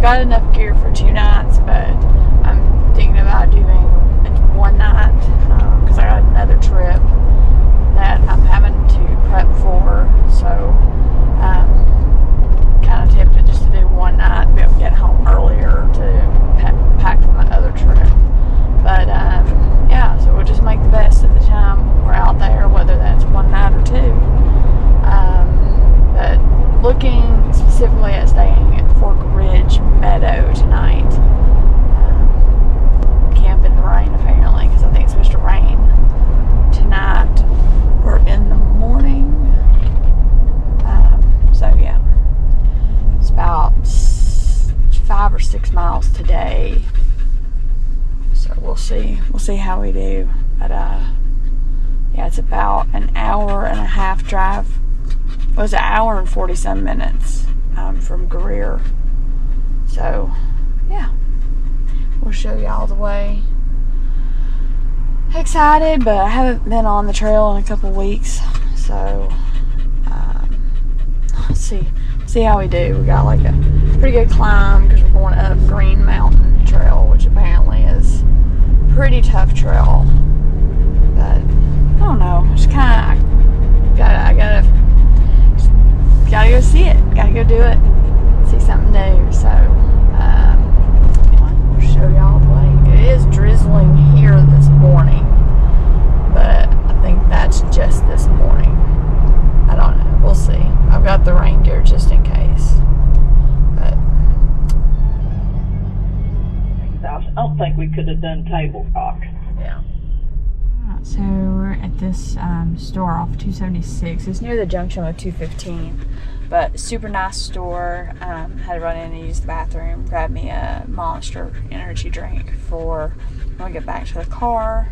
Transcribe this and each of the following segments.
got enough gear for 2 nights, but I'm thinking about doing one night because I got another trip that I'm having to prep for. So kind of tempted just to do one night, be able to get home earlier to pack for my other trip. But yeah, so we'll just make the best of the time we're out there, whether that's one night or 2. But looking specifically at staying at Fork Ridge Meadow tonight. Camp in the rain apparently, because I think it's supposed to rain tonight or in the morning. So yeah, it's about 5 or 6 miles today. So we'll see how we do. But yeah, it's about an hour and a half drive. It was an hour and 40-some minutes from Greer. So yeah, we'll show y'all the way. Excited, but I haven't been on the trail in a couple weeks, so let's see how we do. We got like a pretty good climb because we're going up Green Mountain Trail, which apparently is a pretty tough trail. But I don't know, just kind of I gotta go see it, gotta go do it, see something new. So anyway, we'll show y'all the way. It is drizzling here this morning, but I think that's just this morning. I don't know, we'll see. I've got the rain gear just in case. But I don't think we could have done Table Rock. yeah. So we're at this store off 276. It's near the junction with 215, but super nice store. Had to run in and use the bathroom, grab me a Monster energy drink for when we get back to the car.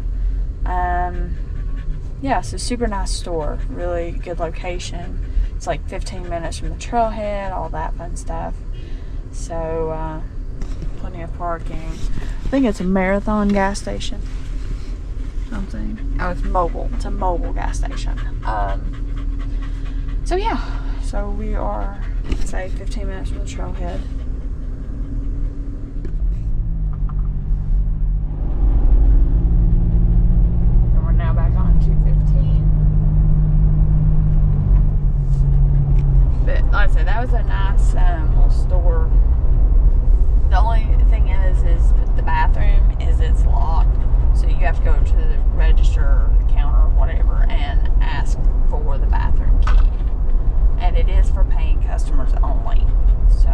Yeah, so super nice store, really good location. It's like 15 minutes from the trailhead, all that fun stuff. So plenty of parking. I think it's a Marathon gas station. Something. Oh, it's mobile. It's a mobile gas station. So yeah. So we are, say, 15 minutes from the trailhead. And we're now back on 215. But like I said, that was a nice little store. The only thing is the bathroom it's locked. So you have to go to the register or the counter or whatever and ask for the bathroom key. And it is for paying customers only. So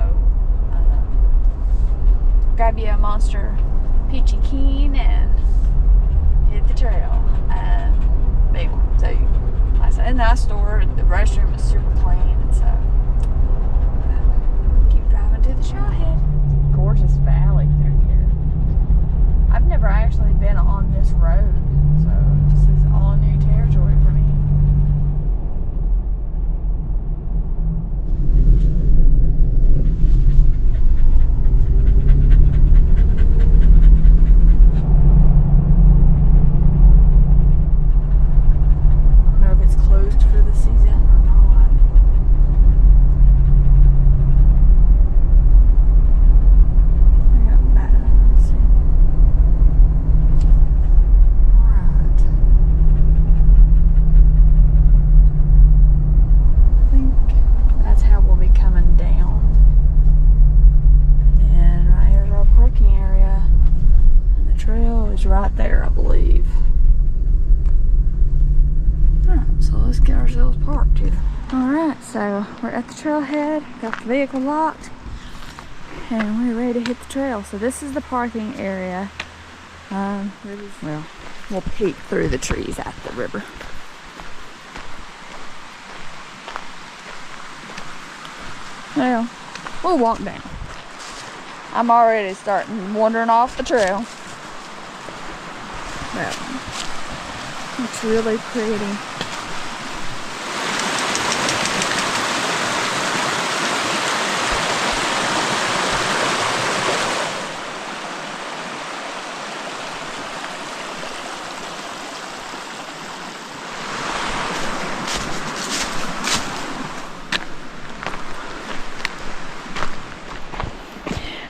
grab you a Monster Peachy Keen and hit the trail. Big one. So like I said, a nice store. The restroom is super clean. And so keep driving to the trailhead. Gorgeous valley through here. I've never actually been on this road, so this is all new territory for me. I don't know if it's closed for the season or not. I got bad. Let's see. Alright. I think that's how we'll be coming down. And then right here's our parking area. And the trail is right there, I believe. Alright, so let's get ourselves parked here. Alright, so we're at the trailhead, got the vehicle locked, and we're ready to hit the trail. So this is the parking area. Well, we'll peek through the trees at the river. Well, we'll walk down. I'm already starting wandering off the trail. Well, it's really pretty.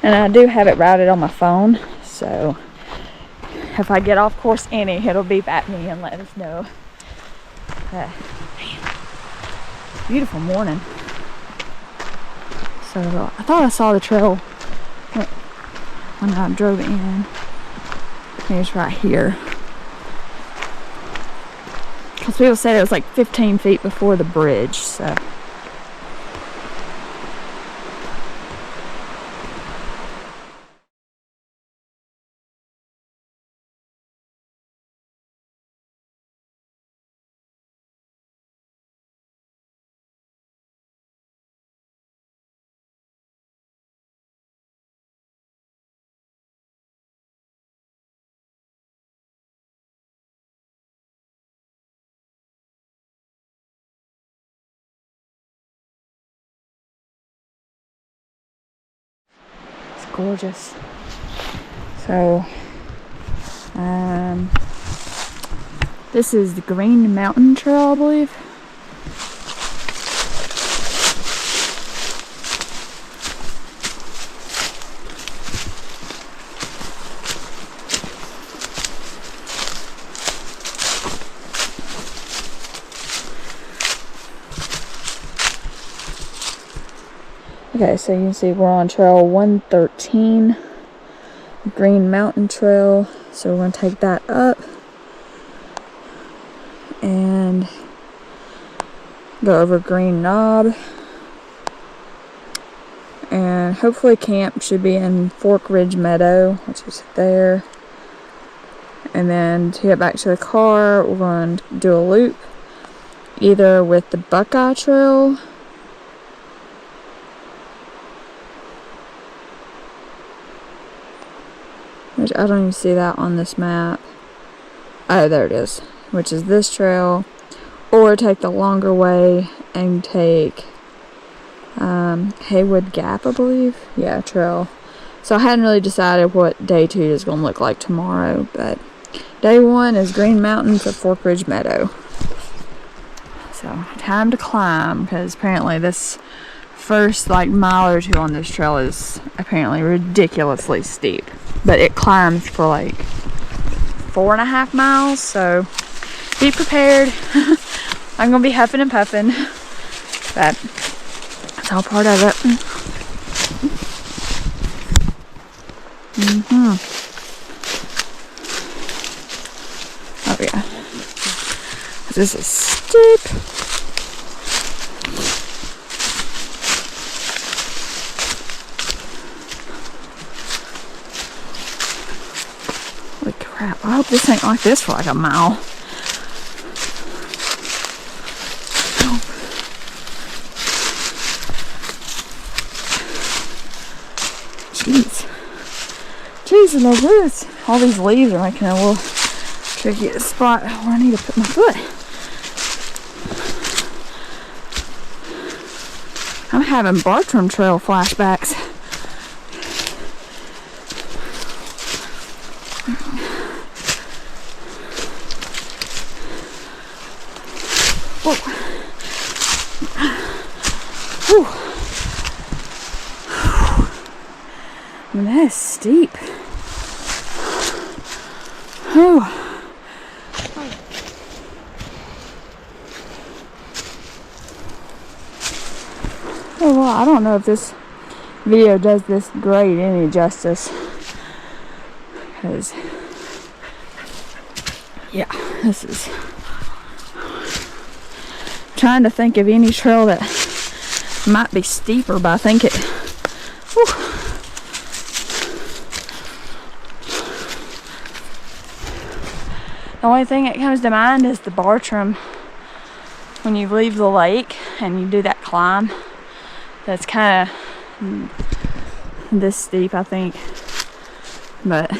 And I do have it routed on my phone, so if I get off course any, it'll beep at me and let us know. Man, beautiful morning. So I thought I saw the trail when I drove in. It's right here. Because people said it was like 15 feet before the bridge, so. Gorgeous. So this is the Green Mountain Trail, I believe. Okay, so you can see we're on trail 113, Green Mountain Trail. So we're going to take that up and go over Green Knob. And hopefully camp should be in Fork Ridge Meadow, which is there. And then to get back to the car, we're going to do a loop, either with the Buckeye Trail, which I don't even see that on this map. Oh, there it is. Which is this trail. Or take the longer way and take Haywood Gap, I believe. Yeah, trail. So I hadn't really decided what day 2 is going to look like tomorrow. But day 1 is Green Mountain to Fork Ridge Meadow. So time to climb, because apparently this first like mile or 2 on this trail is apparently ridiculously steep. But it climbs for like 4.5 miles, so be prepared. I'm gonna be huffing and puffing, but it's all part of it. Oh yeah, this is steep. Crap, I hope this ain't like this for like a mile. Jeez. Jeez, no this. All these leaves are making a little tricky spot where I need to put my foot. I'm having Bartram Trail flashbacks. I mean, that is steep. Oh. Oh well, I don't know if this video does this grade any justice. Because, yeah, this is... I'm trying to think of any trail that might be steeper, but I think it... Whew. The only thing that comes to mind is the Bartram. When you leave the lake and you do that climb, that's kind of this steep, I think. But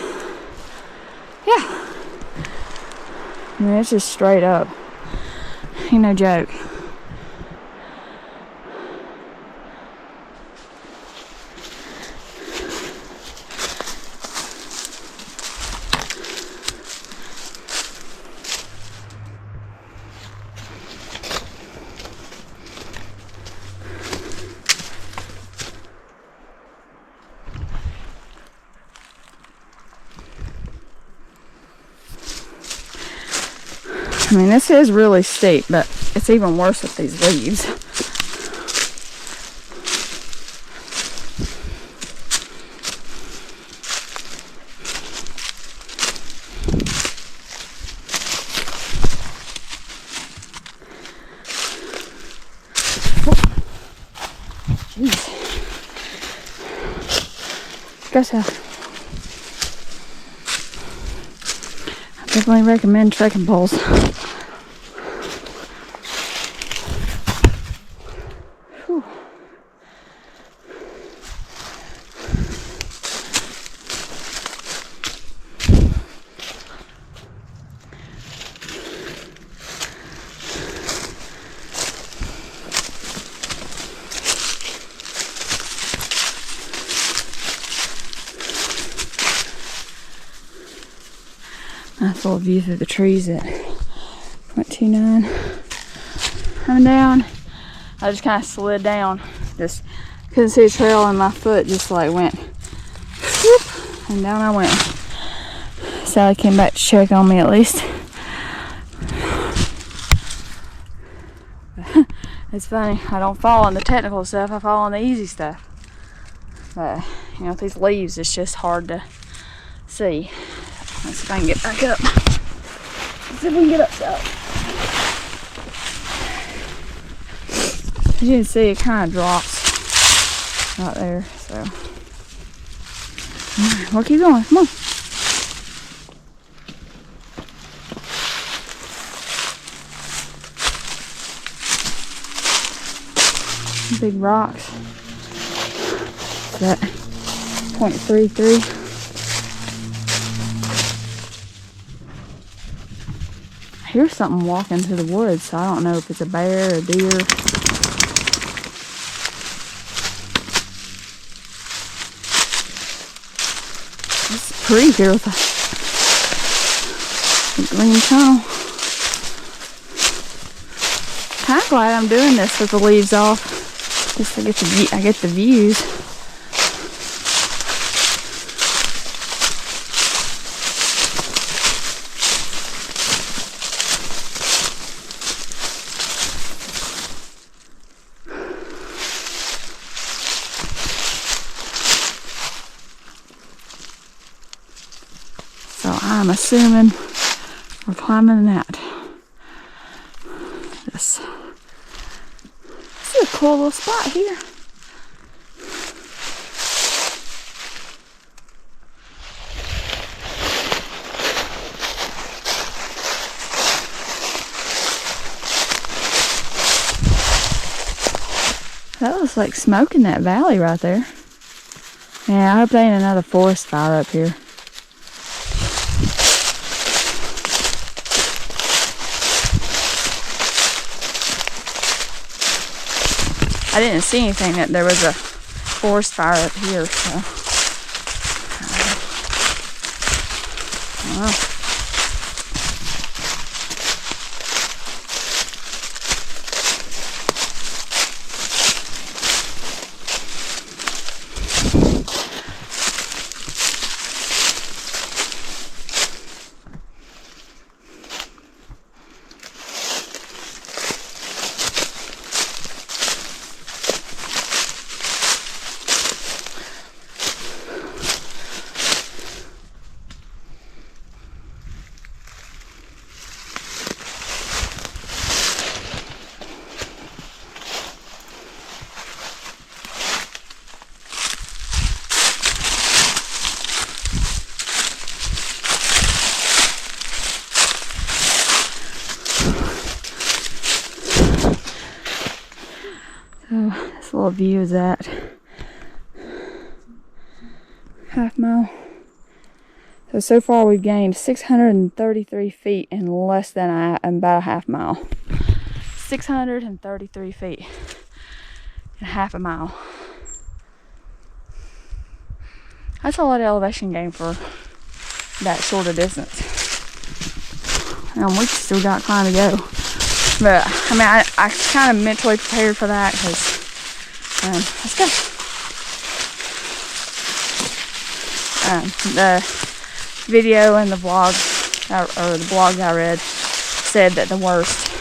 yeah, I mean, it's just straight up. Ain't no joke. I mean, this is really steep, but it's even worse with these leaves. Jeez. Guess I definitely recommend trekking poles. Whew. Nice little view through the trees at 0.29. Coming down, I just kind of slid down. Just couldn't see a trail and my foot just like went whoop, and down I went. Sally came back to check on me at least. It's funny, I don't fall on the technical stuff, I fall on the easy stuff. But, you know, with these leaves, it's just hard to see. Let's see if I can get back up. Let's see if we can get up so. As you can see, it kind of drops right there, so. Alright, we'll keep going, come on. Big rocks. What's that? 0.33. I hear something walking through the woods, so I don't know if it's a bear or a deer. It's pretty here with a green tunnel. Kind of glad I'm doing this with the leaves off, just to get I get the views. So I'm assuming we're climbing that. This is a cool little spot here. That looks like smoke in that valley right there. Yeah, I hope there ain't another forest fire up here. I didn't see anything that there was a forest fire up here, so I don't know. So this little view is at half mile. So far we've gained 633 feet in less than about a half mile. 633 feet in half a mile. That's a lot of elevation gain for that short a distance. And we still got time to go. But I mean, I kind of mentally prepared for that because let's go. The video and the vlog, or the blogs I read, said that the worst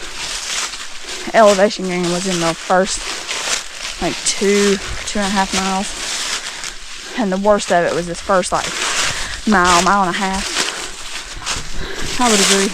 elevation gain was in the first like 2.5 miles, and the worst of it was this first like mile and a half. I would agree.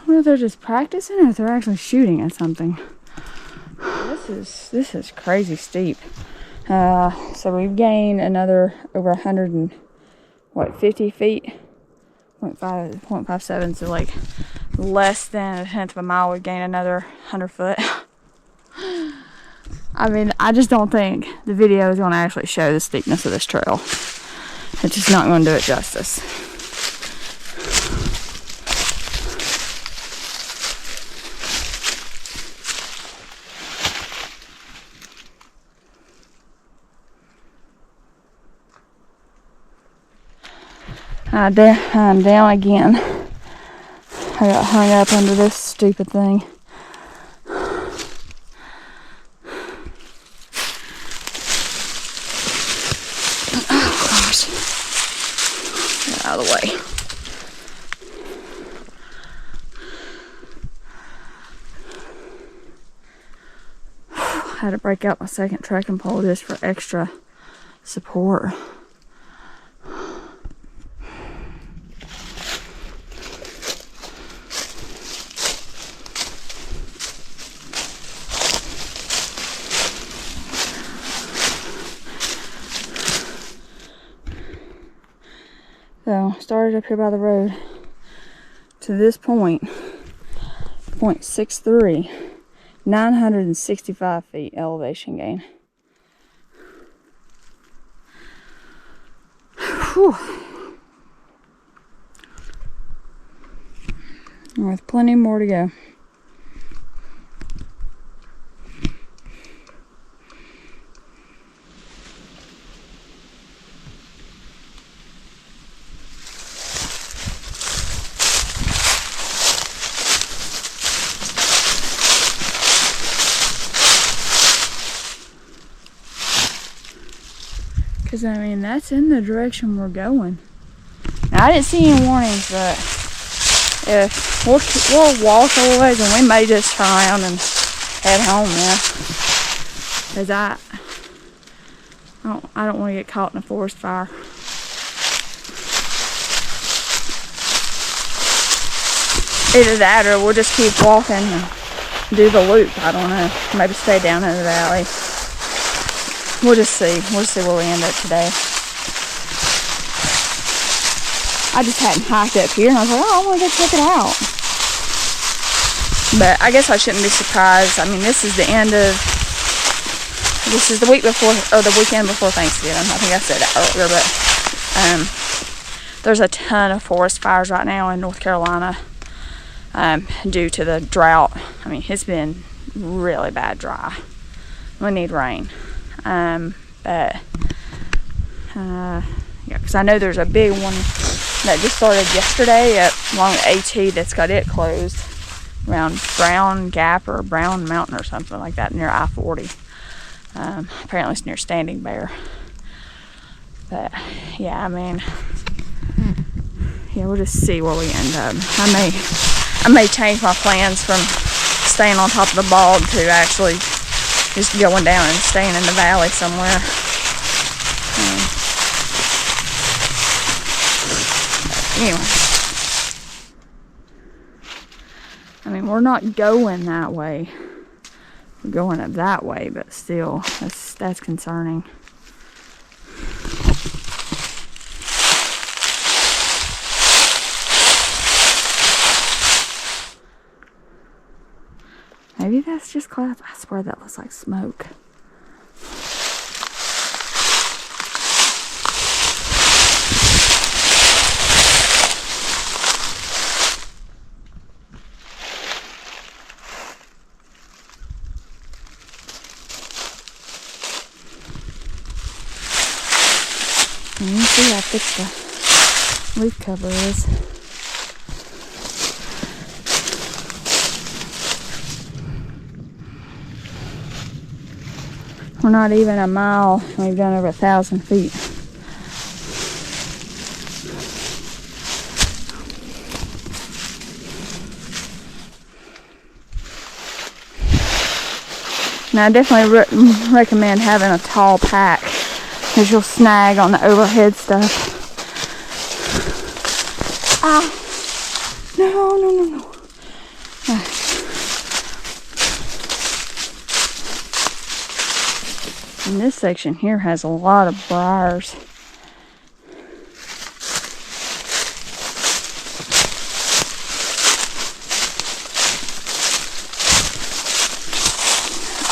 Or they're just practicing, or if they're actually shooting at something. This is crazy steep. So we've gained another over 150 feet, 0.57, so like less than a tenth of a mile. We've gained another 100 foot. I mean, I just don't think the video is going to actually show the steepness of this trail. It's just not going to do it justice. I'm down again. I got hung up under this stupid thing. Oh gosh. Get out of the way. I had to break out my second trekking pole just for extra support. So, started up here by the road to this point, 0.63, 965 feet elevation gain. Whew. With plenty more to go. Because, I mean, that's in the direction we're going. Now, I didn't see any warnings, but if we'll walk a little ways, and we may just turn around and head home now. Because I don't want to get caught in a forest fire. Either that, or we'll just keep walking and do the loop. I don't know. Maybe stay down in the valley. We'll just see. We'll see where we end up today. I just hadn't hiked up here, and I was like, oh, I want to go check it out. But I guess I shouldn't be surprised. I mean, this is the week before, or the weekend before Thanksgiving. I think I said that earlier, but there's a ton of forest fires right now in North Carolina due to the drought. I mean, it's been really bad dry. We need rain. Yeah, because I know there's a big one that just started yesterday along AT that's got it closed around Brown Gap or Brown Mountain or something like that near I-40. Apparently it's near Standing Bear. But yeah, I mean, yeah, we'll just see where we end up. I may change my plans from staying on top of the bog to actually just going down and staying in the valley somewhere. Anyway. I mean, we're not going that way. We're going up that way, but still, that's concerning. Maybe that's just clouds. I swear that looks like smoke. And you see how thick the leaf cover is. We're not even a mile. We've done over 1,000 feet. Now I definitely recommend having a tall pack, because you'll snag on the overhead stuff. Ah! No. Ah. And this section here has a lot of briars.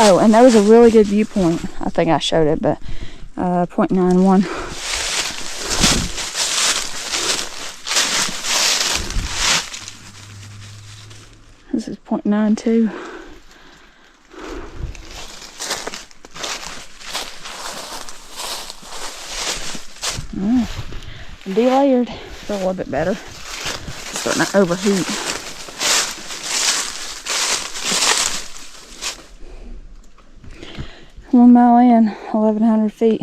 Oh, and that was a really good viewpoint. I think I showed it, but 0.91. This is 0.92. Delayered. Feel a little bit better. Starting to overheat. One mile in, 1,100 feet,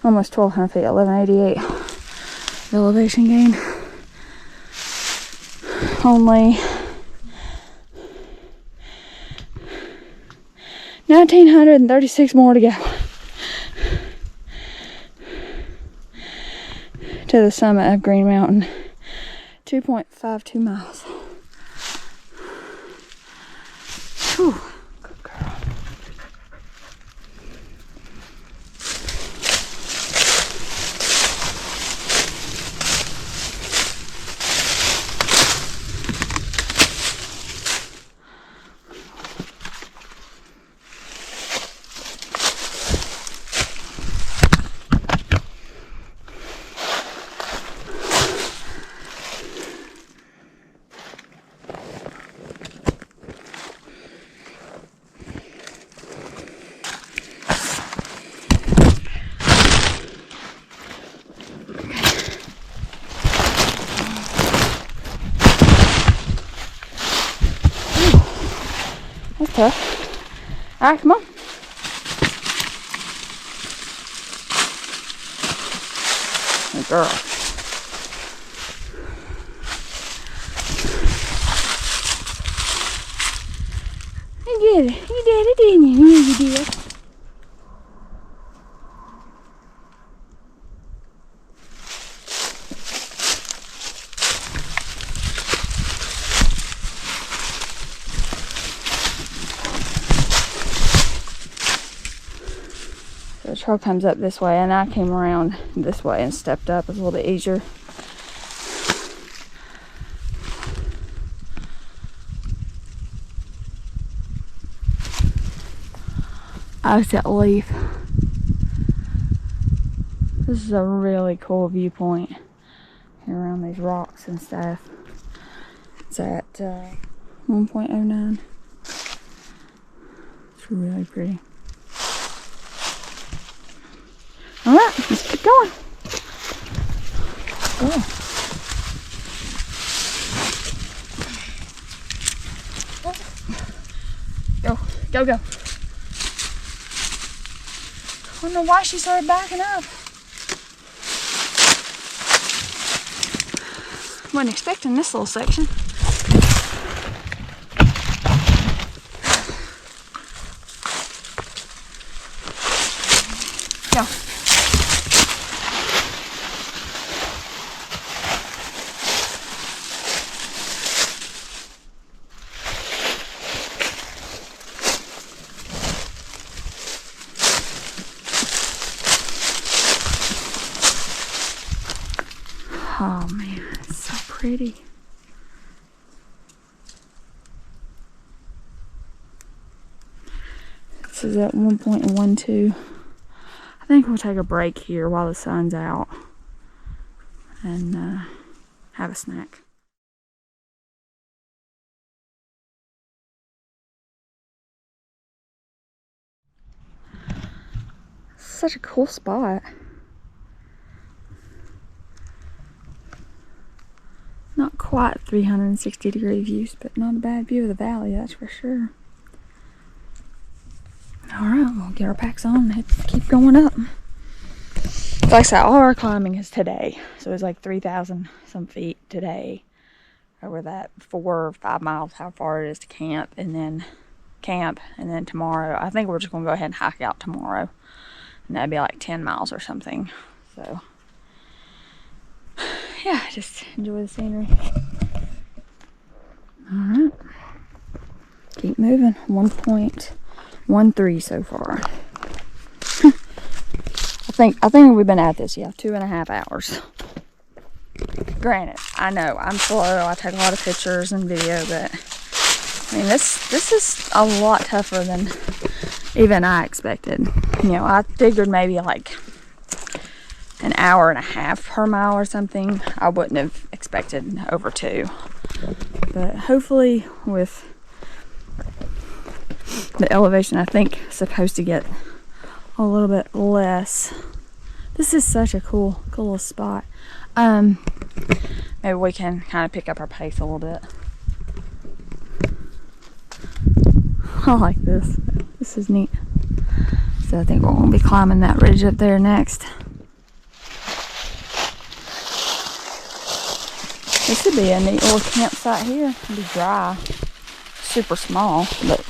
almost 1,200 feet, 1,188 elevation gain. Only 1,936 more to go to the summit of Green Mountain. 2.52 miles. Whew. Good girl. That's tough. Alright, come on. Good girl. You did it. You did it, didn't you? You did. The trail comes up this way, and I came around this way and stepped up. It's a little bit easier. Oh, it's that leaf. This is a really cool viewpoint here around these rocks and stuff. It's at 1.09. It's really pretty. Alright, let's keep going. Go. Go. I don't know why she started backing up. Wasn't expecting this little section. Go. Oh man, it's so pretty. This is at 1.12. I think we'll take a break here while the sun's out and have a snack. Such a cool spot. Not quite 360-degree views, but not a bad view of the valley, that's for sure. Alright, we'll get our packs on and keep going up. Like I said, all our climbing is today. So it's like 3,000 some feet today. Over that 4 or 5 miles, how far it is to camp. And then tomorrow, I think we're just going to go ahead and hike out tomorrow. And that'd be like 10 miles or something. So, yeah, just enjoy the scenery. Alright. Keep moving. 1.13 so far. I think we've been at this, 2.5 hours. Granted, I know I'm slow. I take a lot of pictures and video, but I mean this is a lot tougher than even I expected. You know, I figured maybe like an hour and a half per mile or something. I wouldn't have expected over 2. But hopefully with the elevation, I think supposed to get a little bit less. This is such a cool little spot. Maybe we can kind of pick up our pace a little bit. I like this. This is neat. So I think we're going to be climbing that ridge up there next. This would be a neat little campsite here. It'll be dry. Super small, but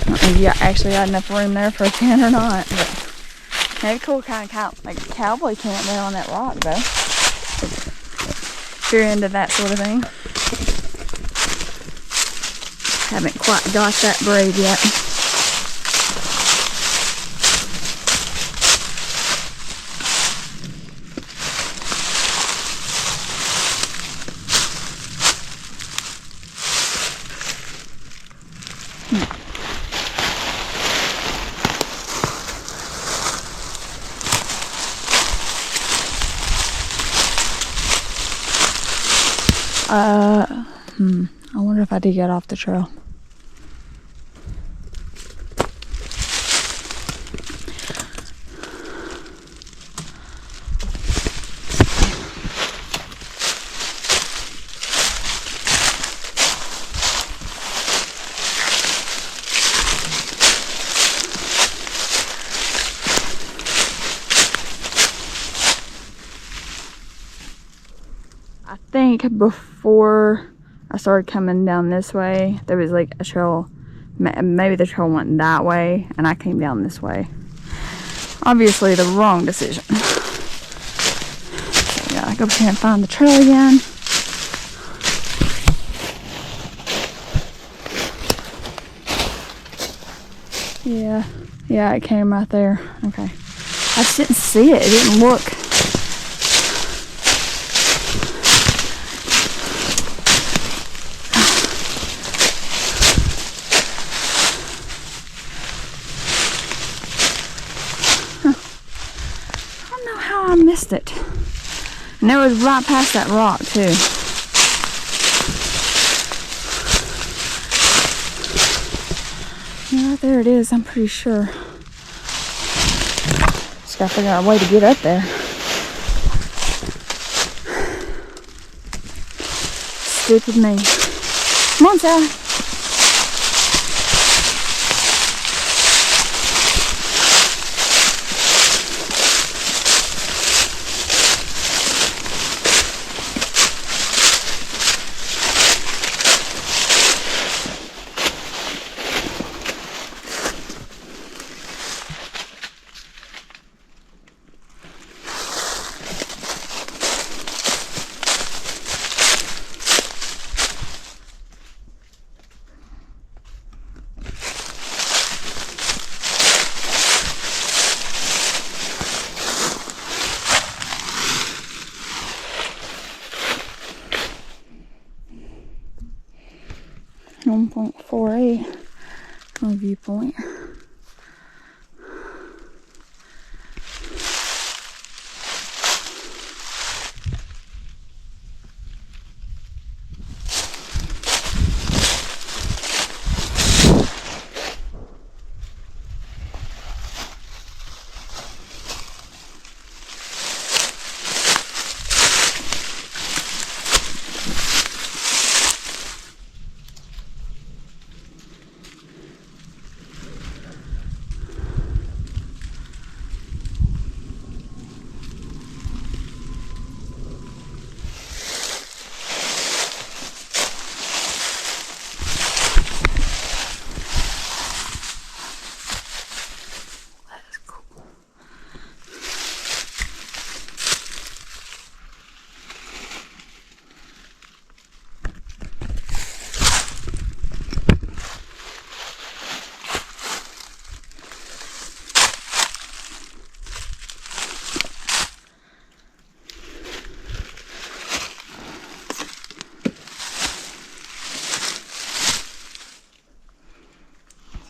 I don't know if you actually got enough room there for a tent or not. But maybe cool kind of like a cowboy camp there on that rock though. If you're into that sort of thing. Haven't quite got that brave yet. I wonder if I did get off the trail. I think before I started coming down this way, there was like a trail, maybe the trail went that way and I came down this way. Obviously the wrong decision. So yeah, I go up here and find the trail again. Yeah, it came right there. Okay. I just didn't see it. It didn't look. I missed it. And it was right past that rock too. Yeah, right there it is, I'm pretty sure. Just gotta figure out a way to get up there. Stupid me. Come on, Sally. 1.48 on viewpoint.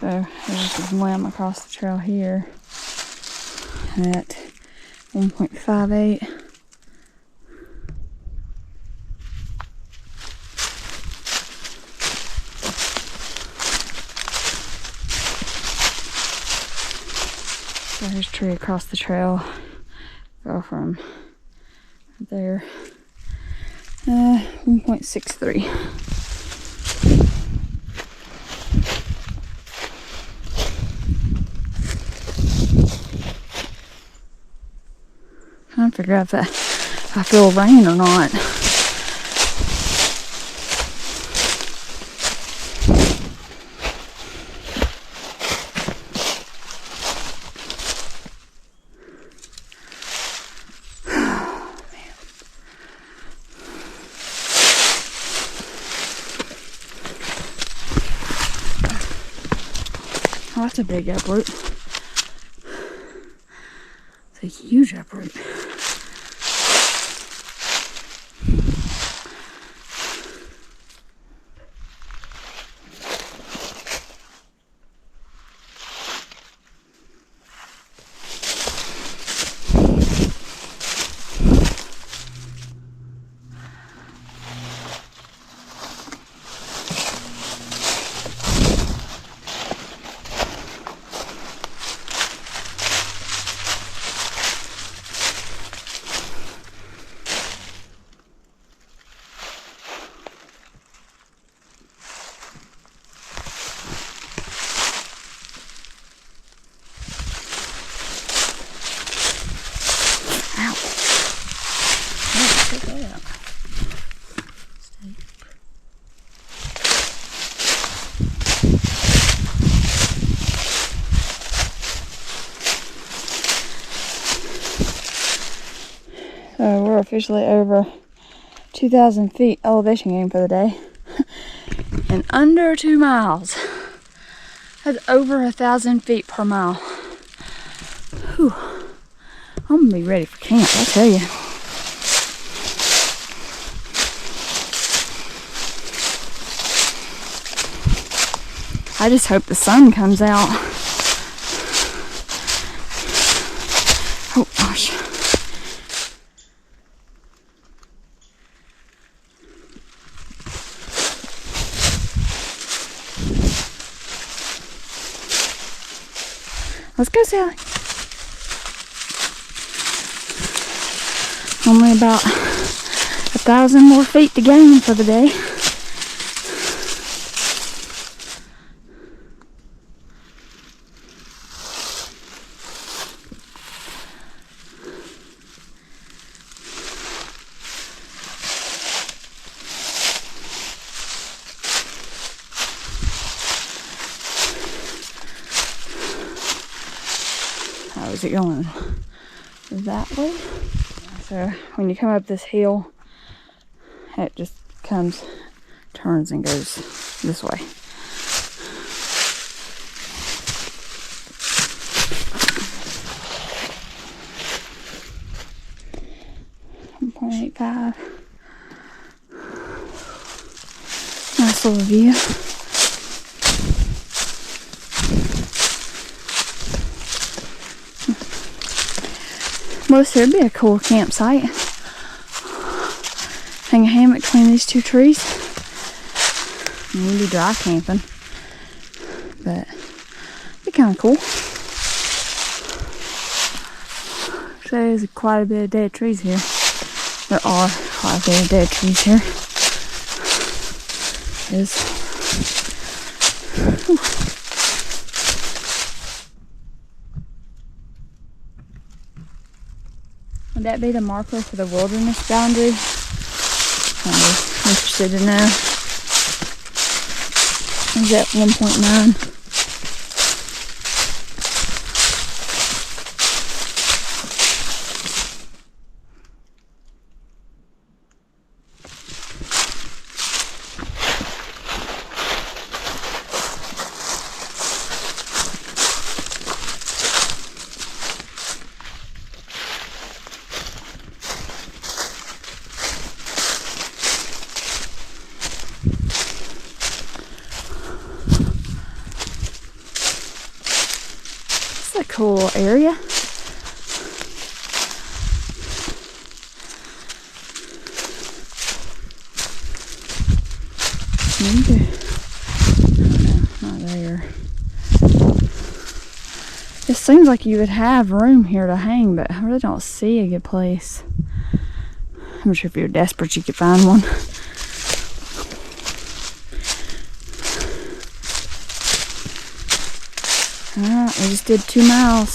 So there's a limb across the trail here at 1.58. So there's a tree across the trail. Go from there. 1.63. Trying to figure out if I feel rain or not. Oh, that's a big uproot. It's a huge uproot. So we're officially over 2,000 feet elevation gain for the day. In under 2 miles. That's over 1,000 feet per mile. Whew. I'm gonna be ready for camp, I tell you. I just hope the sun comes out. Oh gosh. Let's go, Sally. Only about 1,000 more feet to gain for the day. How is it going? That way? So when you come up this hill, it just turns and goes this way. .85. Nice little view. Well, this would be a cool campsite. Hang a hammock between these two trees. And we'd be dry camping. But it'd be kind of cool. So there's quite a bit of dead trees here. There are quite a bit of dead trees here. Would that be the marker for the wilderness boundary? I'm interested to know. Is that 1.9? A cool area. Maybe. Not there. It seems like you would have room here to hang, but I really don't see a good place. I'm sure if you're desperate you could find one. Alright, we just did 2 miles.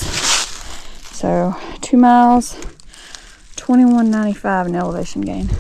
So 2 miles, 21.95 in elevation gain.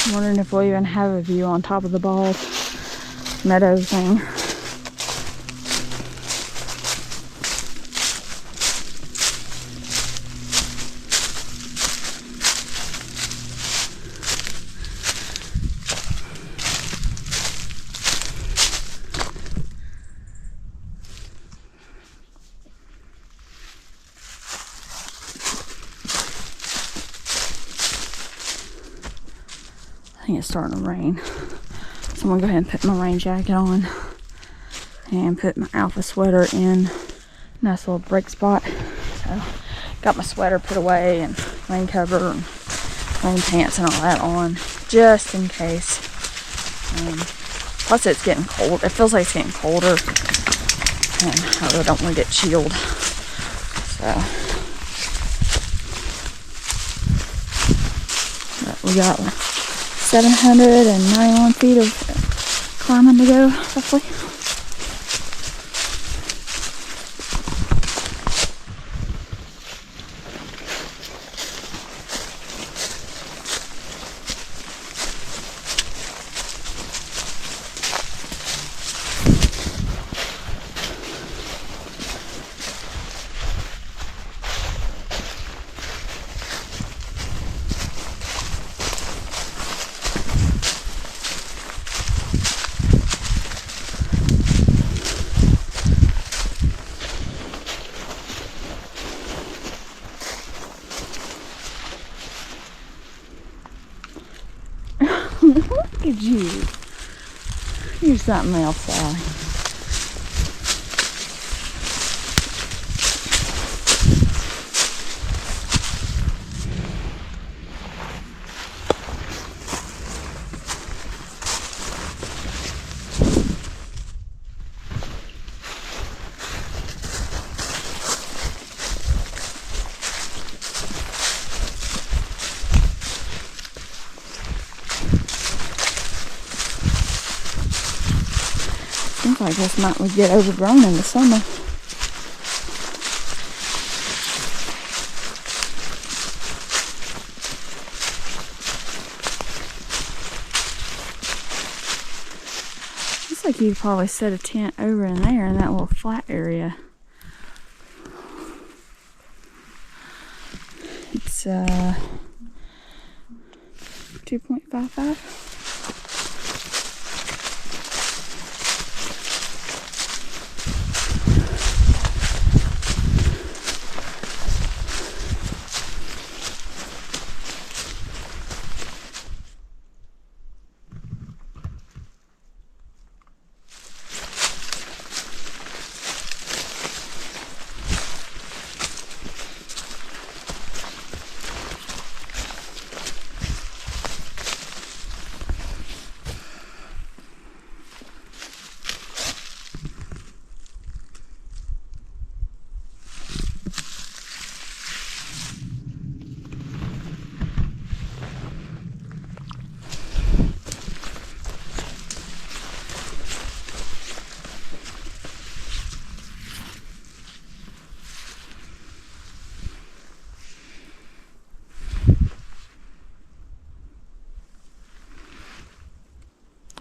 I'm wondering if we'll even have a view on top of the bald meadow thing. I think it's starting to rain. So I'm gonna go ahead and put my rain jacket on and put my alpha sweater in. Nice little break spot. So got my sweater put away and rain cover and rain pants and all that on just in case. Plus it's getting cold. It feels like it's getting colder and I really don't want to get chilled. So but we got 791 feet of climbing to go, roughly. Look at you. You're something else, Sally. Seems like this might would get overgrown in the summer. Looks like you could probably set a tent over in there in that little flat area. It's 2.55.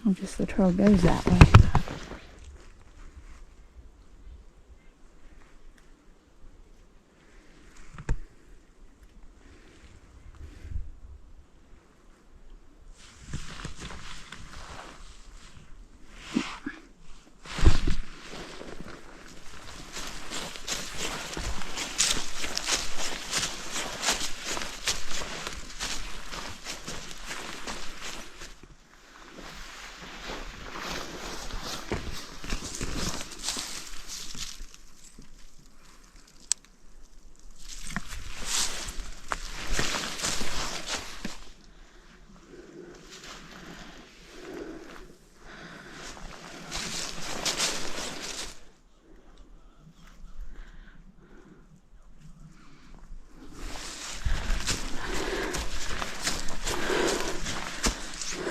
I guess the trail goes that way.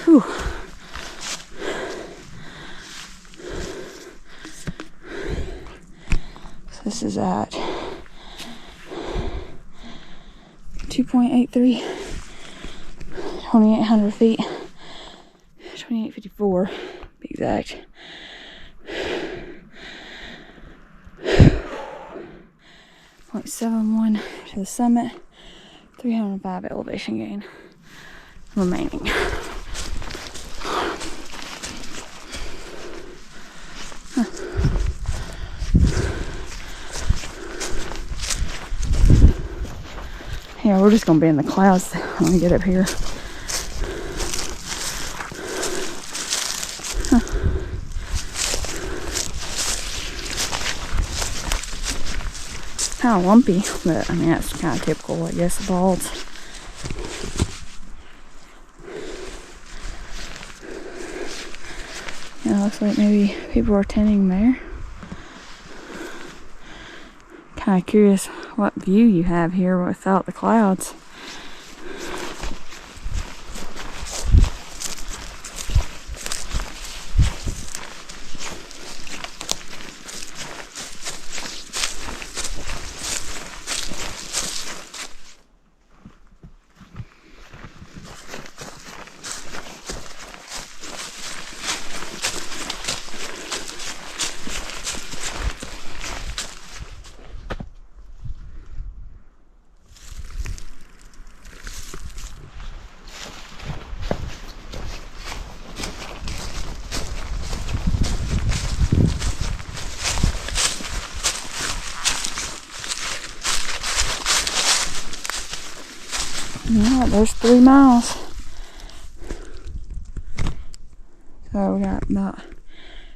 Whew. So this is at 2.83, 2,800 feet, 2854 to be exact. 0.71 to the summit, 305 elevation gain remaining. Yeah, we're just gonna be in the clouds when we get up here. Kind of lumpy, but I mean that's kind of typical, I guess, of balds. Yeah, looks like maybe people are tenting there. Kind of curious what view you have here without the clouds. Yeah, there's 3 miles. So we got about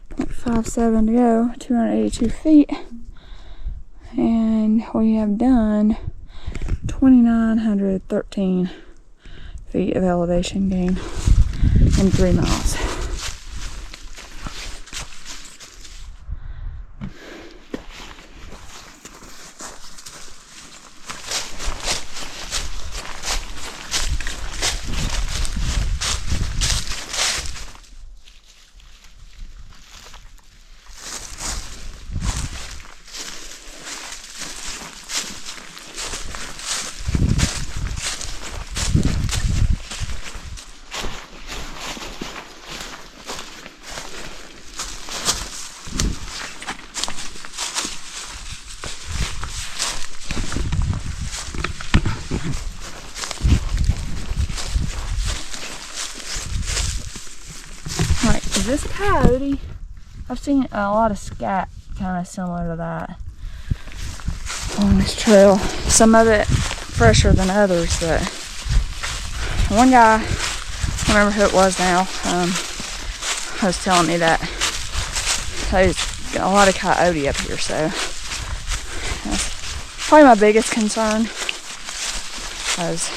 0.57 to go, 282 feet. And we have done 2,913 feet of elevation gain in 3 miles. Is this coyote? I've seen a lot of scat kind of similar to that on this trail. Some of it fresher than others, but one guy, I don't remember who it was now, was telling me that there's a lot of coyote up here, so that's probably my biggest concern. Because,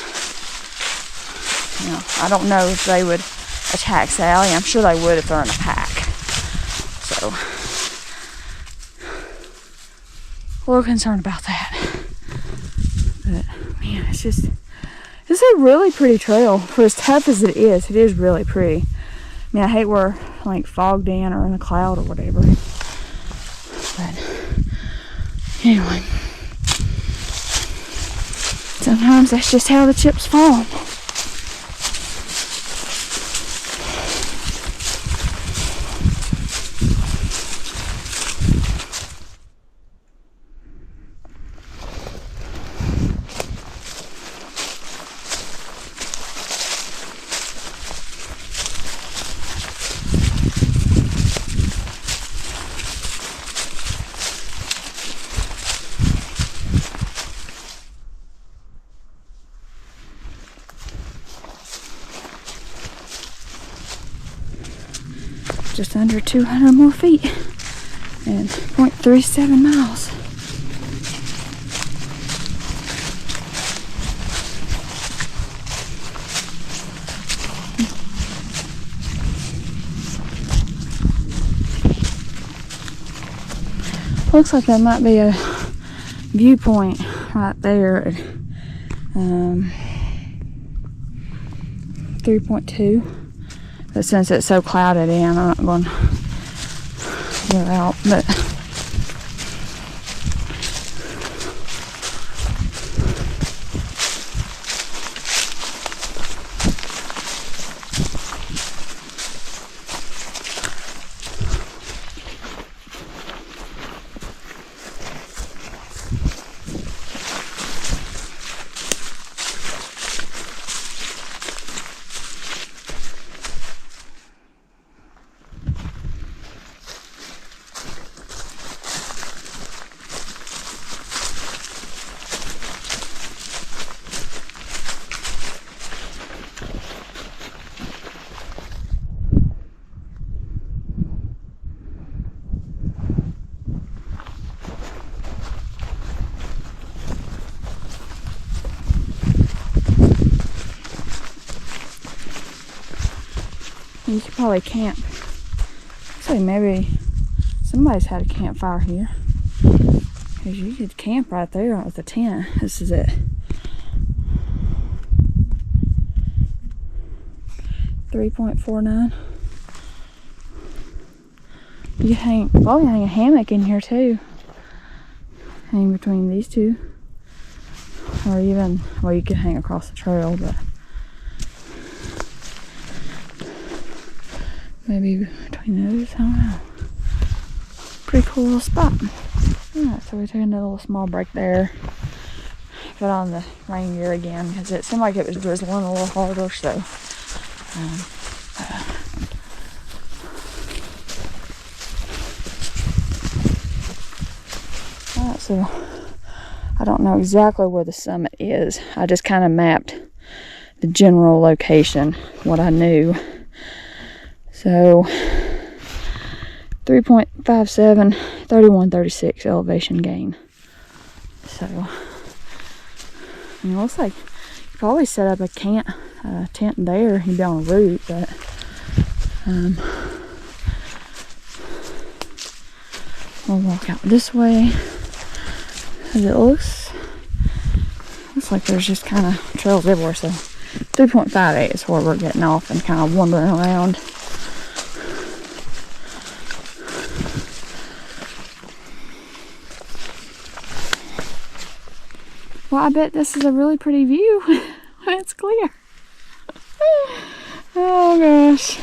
you know, I don't know if they would attack Sally. I'm sure they would if they're in a pack. So, a little concerned about that. But, man, it's just, this is a really pretty trail. For as tough as it is really pretty. I mean, I hate we're like fogged in or in a cloud or whatever. But, anyway. Sometimes that's just how the chips fall. Just under 200 more feet and 0.37 miles. Looks like that might be a viewpoint right there at 3.2. But since it's so clouded in, I'm not going to go out. But you could probably camp. So maybe somebody's had a campfire here. Because you could camp right there with the tent. This is it. 3.49. You can probably hang a hammock in here too. Hang between these two. Or even, well, you could hang across the trail, but maybe between those, I don't know. Pretty cool little spot. Alright, so we took another little small break there. Put on the rain gear again because it seemed like it was drizzling a little harder, so alright, so I don't know exactly where the summit is. I just kind of mapped the general location, what I knew. So 3.57, 3136 elevation gain. So, it looks like you could always set up a tent there. You'd be on a route, but we'll walk out this way. As it looks like there's just kind of trails everywhere. So 3.58 is where we're getting off and kind of wandering around. Well, I bet this is a really pretty view when it's clear. Oh gosh.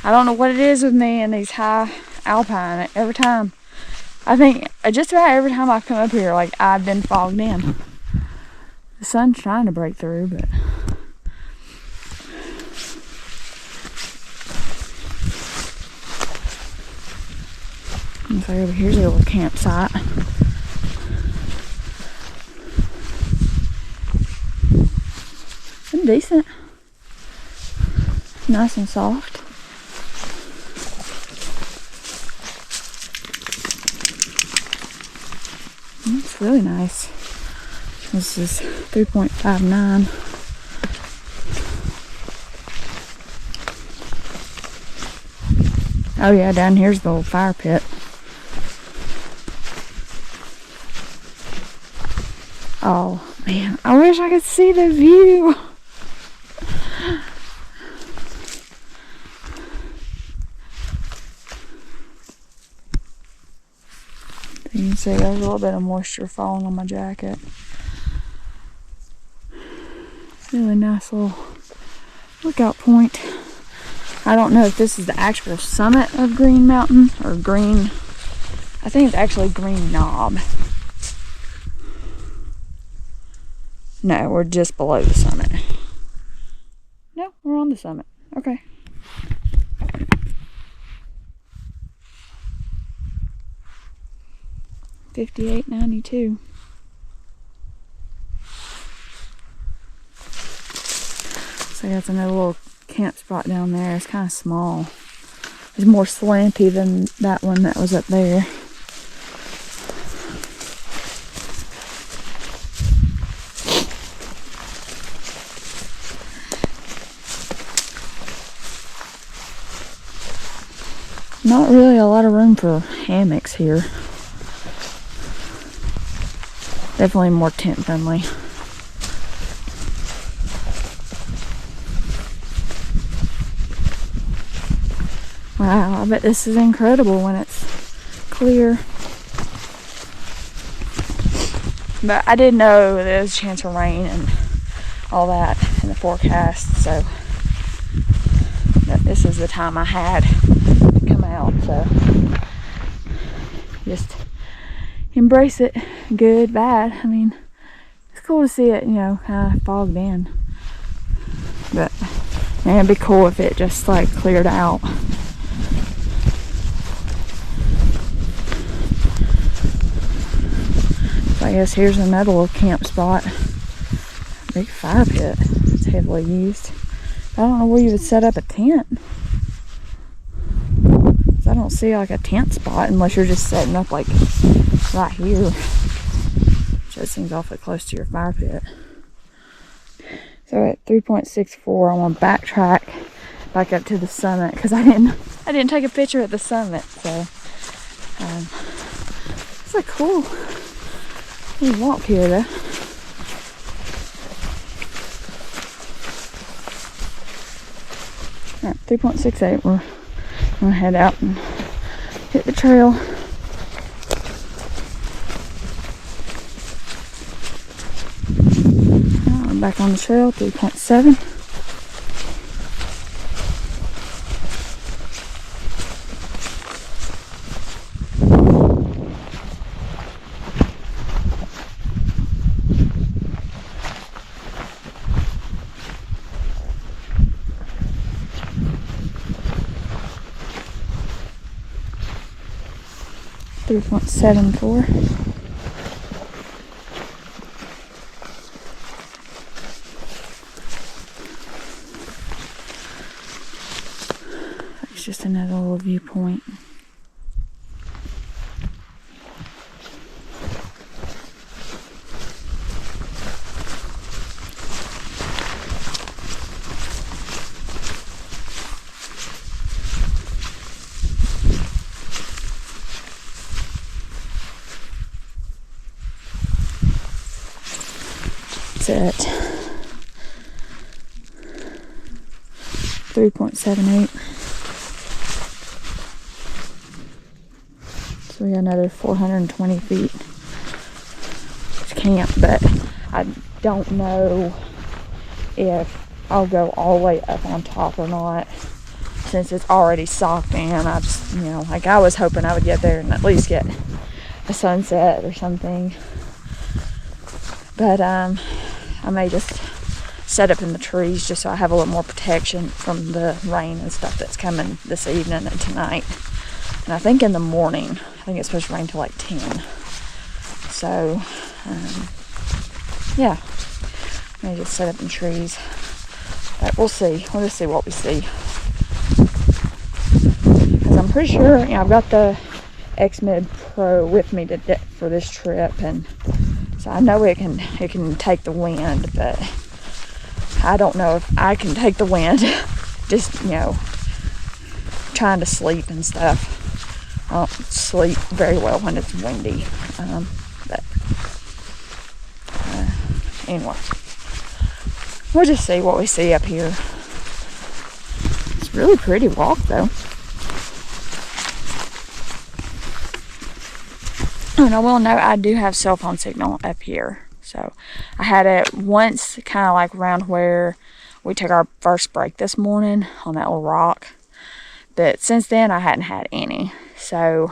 I don't know what it is with me and these high alpine. Every time, I think just about every time I come up here, like I've been fogged in. The sun's trying to break through, but And so over here's a little campsite. It's decent. Nice and soft. It's really nice. This is 3.59. Oh yeah, down here's the old fire pit. Oh man, I wish I could see the view. You can see there's a little bit of moisture falling on my jacket. Really nice little lookout point. I don't know if this is the actual summit of Green Mountain or Green. I think it's actually Green Knob. No, we're just below the summit. No, we're on the summit. Okay. $58.92. So that's another little camp spot down there. It's kind of small. It's more slanty than that one that was up there. Not really a lot of room for hammocks here. Definitely more tent friendly. Wow, I bet this is incredible when it's clear. But I did know there was a chance of rain and all that in the forecast, so this is the time I had to come out. So just embrace it, good, bad. I mean, it's cool to see it, you know, kind of fogged in. But man, it'd be cool if it just like cleared out. So I guess here's another little camp spot. Big fire pit. It's heavily used. I don't know where you would set up a tent. I don't see like a tent spot unless you're just setting up like right here. Which that seems awfully close to your fire pit. So at 3.64, I want to backtrack back up to the summit because I didn't take a picture at the summit. So it's a cool little walk here though. Alright, 3.68. We're gonna head out and hit the trail. I'm back on the trail, 3.7. .74. It's just another little viewpoint. At 3.78. So we got another 420 feet to camp, but I don't know if I'll go all the way up on top or not since it's already socked in. I just, you know, like I was hoping I would get there and at least get a sunset or something. But I may just set up in the trees just so I have a little more protection from the rain and stuff that's coming this evening and tonight. And I think in the morning, I think it's supposed to rain till like 10. So, yeah. Maybe just set up in trees. But we'll see. We'll just see what we see. Because I'm pretty sure, you know, I've got the X-Mid Pro with me for this trip. And so I know it can take the wind, but I don't know if I can take the wind. Just, you know, trying to sleep and stuff. I don't sleep very well when it's windy. But anyway, we'll just see what we see up here. It's a really pretty walk though. And I will note I do have cell phone signal up here. So I had it once kind of like around where we took our first break this morning on that little rock. But since then I hadn't had any. So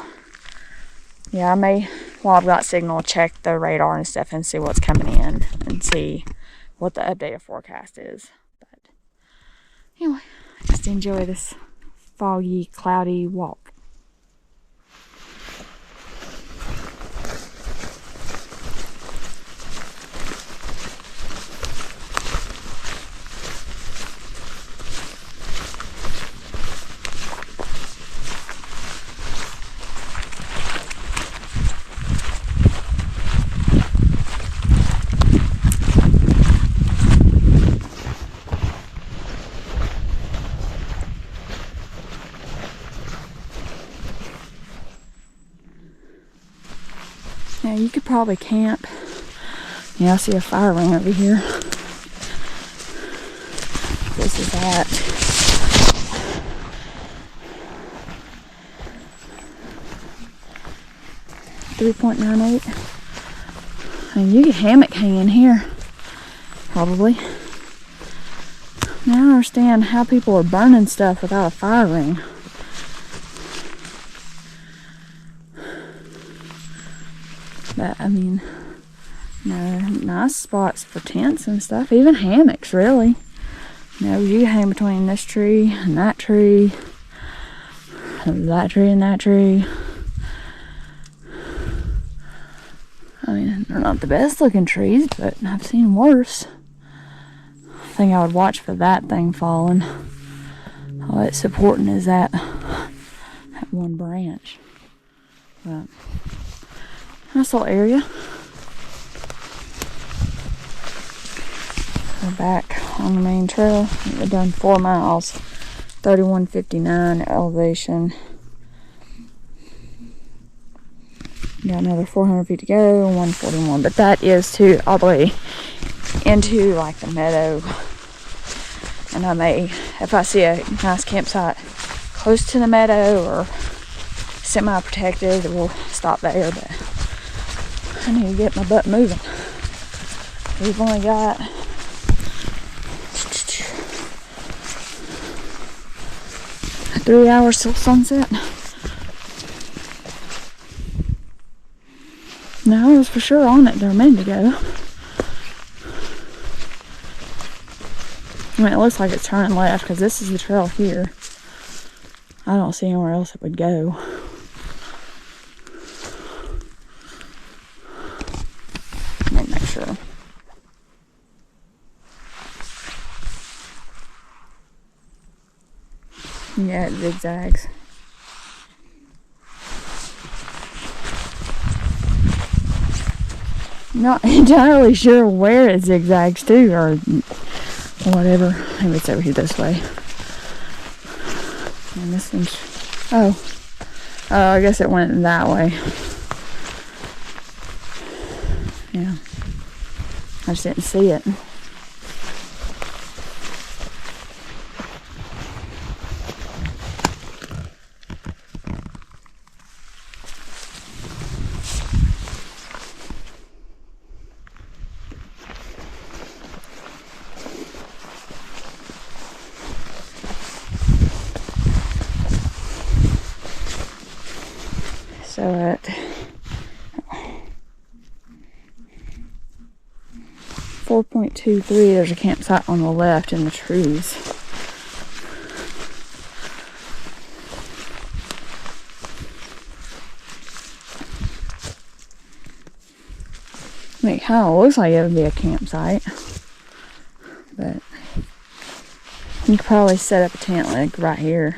yeah, I may, while I've got signal, check the radar and stuff and see what's coming in and see what the updated forecast is. But anyway, just enjoy this foggy, cloudy walk. Now you could probably camp. Yeah, I see a fire ring over here. This is at 3.98. I mean, you could hammock hang in here, probably. Now I don't understand how people are burning stuff without a fire ring. But, I mean, no, nice spots for tents and stuff. Even hammocks, really. You know, you can hang between this tree and that tree. That tree and that tree. I mean, they're not the best looking trees, but I've seen worse. I think I would watch for that thing falling. All it's supporting is that one branch. But nice little area. We're back on the main trail. We've done 4 miles, 3159 elevation. Got another 400 feet to go, 141. But that is to all the way into like the meadow. And I may, if I see a nice campsite close to the meadow or semi-protected, we'll stop there. But I need to get my butt moving. We've only got 3 hours till sunset. Now I was for sure on it there a minute ago. I mean, it looks like it's turning left because this is the trail here. I don't see anywhere else it would go. Let me make sure. Yeah, it zigzags. Not entirely sure where it zigzags to or whatever. Maybe it's over here this way. And this thing's, oh, I guess it went that way. Yeah, I just didn't see it. So at 4.23, there's a campsite on the left in the trees. I mean, it kind of looks like it would be a campsite, but you could probably set up a tent like right here.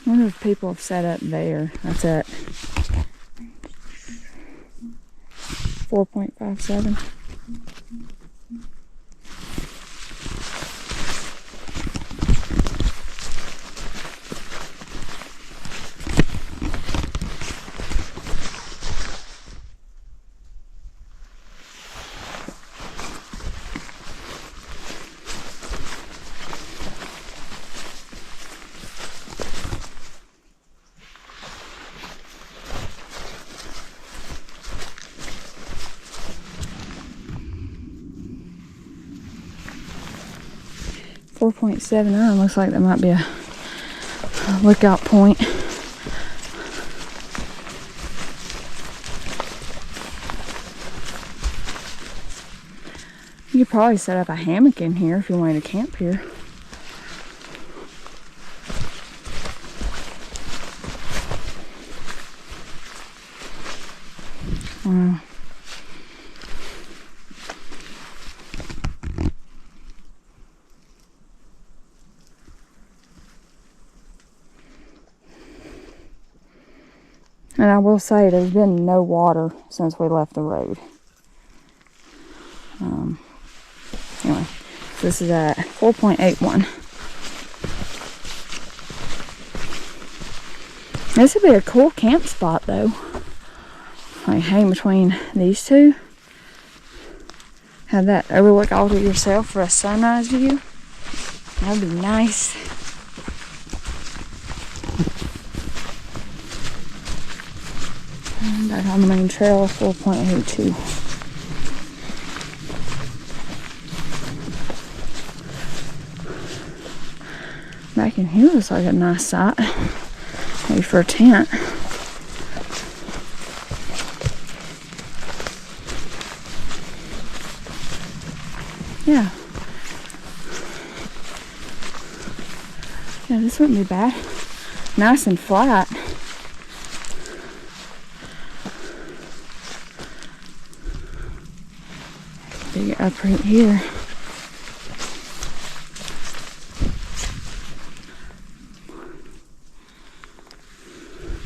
I wonder if people have set up there. That's it. 4.57. .79 looks like that might be a lookout point. You could probably set up a hammock in here if you wanted to camp here. Wow. And I will say there's been no water since we left the road. Anyway, this is at 4.81. This would be a cool camp spot though. Like hang between these two. Have that overlook all to yourself for a sunrise view. That'd be nice. Back on the main trail, 4.82. Back in here looks like a nice site, maybe for a tent. Yeah. Yeah, this wouldn't be bad. Nice and flat. Dig it up right here.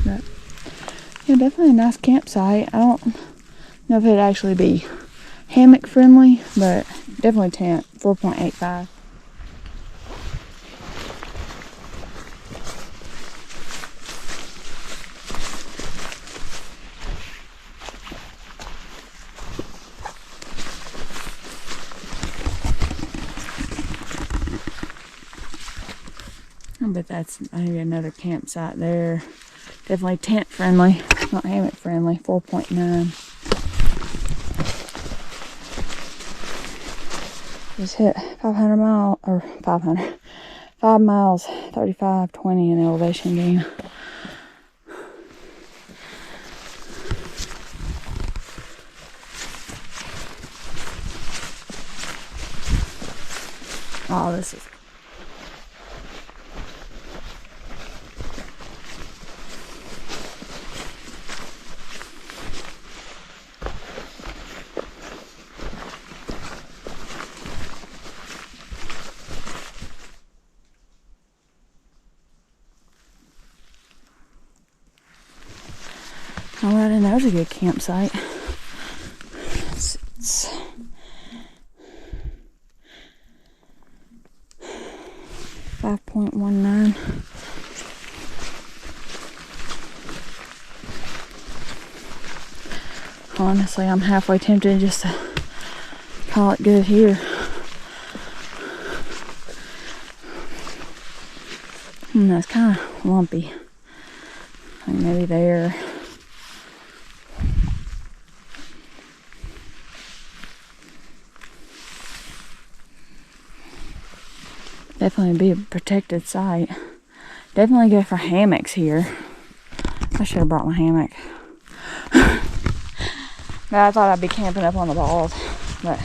But, yeah, definitely a nice campsite. I don't know if it'd actually be hammock friendly, but definitely tent. 4.85. bet that's maybe another campsite there. Definitely tent friendly, not hammock friendly. 4.9. Just hit 500 miles, or 500, 5 miles, 35.20 in elevation gain. Oh, this is. Oh, I didn't know it was a good campsite. It's 5.19. Honestly, I'm halfway tempted just to call it good here. That's kind of lumpy. I think maybe there. Definitely be a protected site. Definitely go for hammocks here. I should have brought my hammock. But I thought I'd be camping up on the balls, but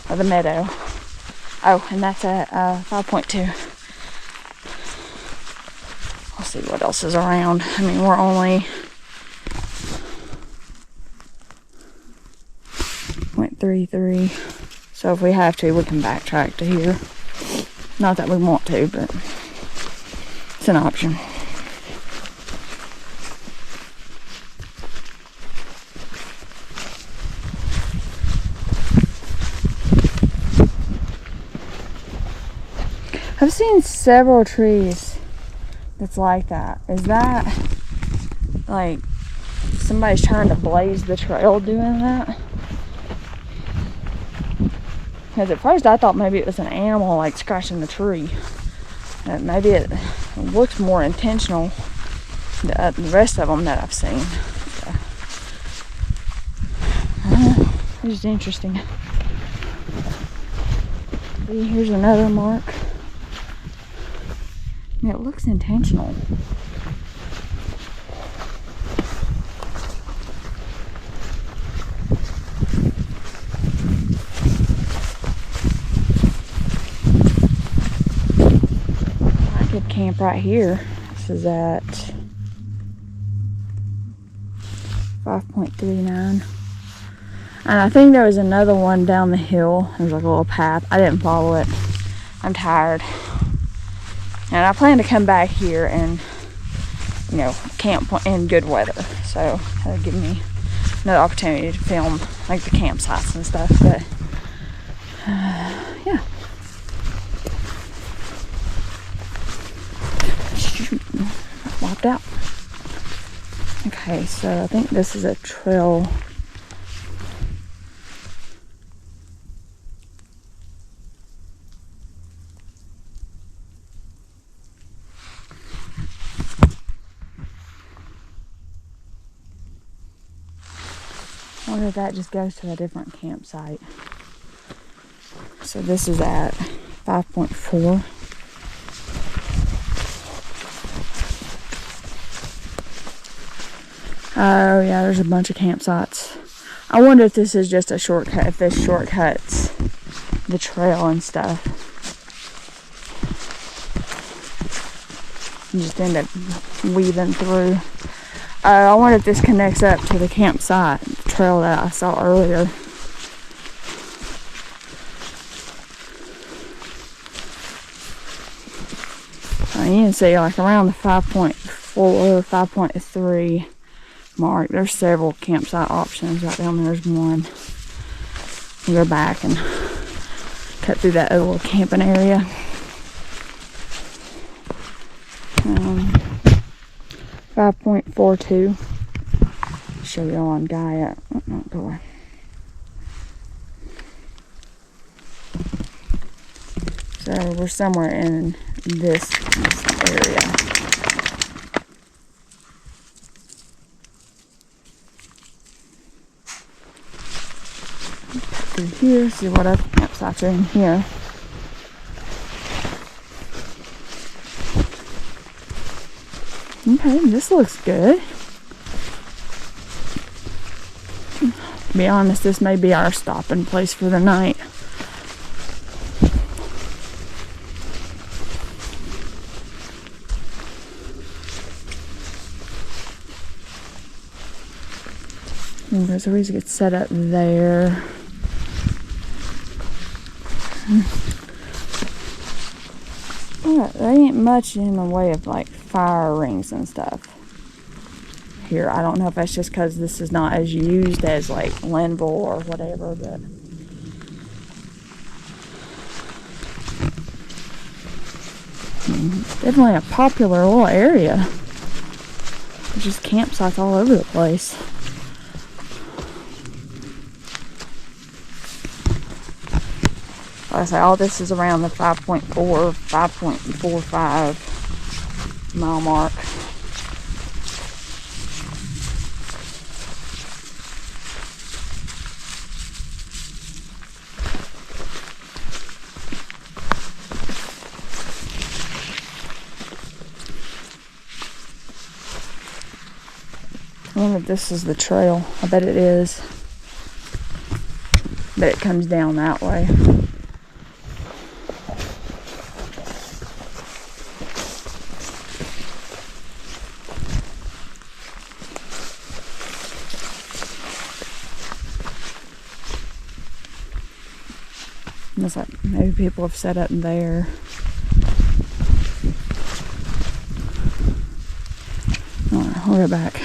or the meadow. Oh, and that's at 5.2. We'll see what else is around. I mean, we're only 0.33, so if we have to, we can backtrack to here. Not that we want to, but it's an option. I've seen several trees that's like that. Is that like somebody's trying to blaze the trail doing that? Because at first I thought maybe it was an animal like scratching the tree. Maybe it looks more intentional than the rest of them that I've seen. So, it's just interesting. See, here's another mark. It looks intentional. I could camp right here. This is at 5.39. And I think there was another one down the hill. There's like a little path. I didn't follow it. I'm tired. And I plan to come back here and, you know, camp in good weather. So that'll give me another opportunity to film like the campsites and stuff. But yeah. Shoot, wiped out. Okay, so I think this is a trail. I wonder if that just goes to a different campsite. So this is at 5.4. Oh yeah, there's a bunch of campsites. I wonder if this is just a shortcut, if this shortcuts the trail and stuff. You just end up weaving through. I wonder if this connects up to the campsite, the trail that I saw earlier. You can see like around the 5.4, 5.3 mark. There's several campsite options. Right down there's one. We'll go back and cut through that other little camping area. 5.42. Show you on Gaia. Oh, go away. So we're somewhere in this area. Through here, see what other campsites are in here. Okay, this looks good. To be honest, this may be our stopping place for the night. And there's always a good setup there. But there ain't much in the way of like fire rings and stuff here. I don't know if that's just because this is not as used as like Linville or whatever, but definitely a popular little area. There's just campsites all over the place. Like I say, all this is around the 5.4, 5.45 mile mark. I wonder if this is the trail. I bet it is. But it comes down that way. Looks like maybe people have set up there. Alright, we'll go back.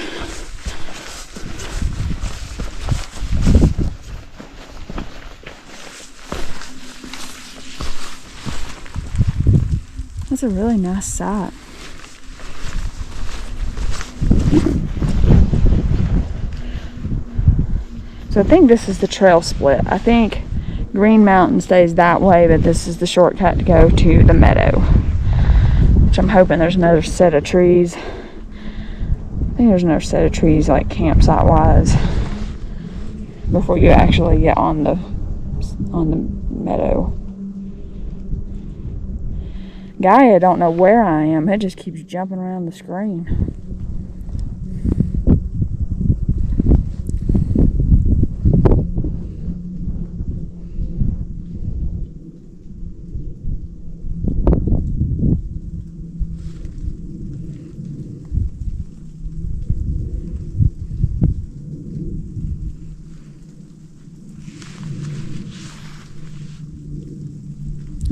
That's a really nice site. So I think this is the trail split. I think Green Mountain stays that way, but this is the shortcut to go to the meadow, which I'm hoping there's another set of trees. I think there's another set of trees like campsite wise before you actually get on the meadow. Gaia don't know where I am. It just keeps jumping around the screen.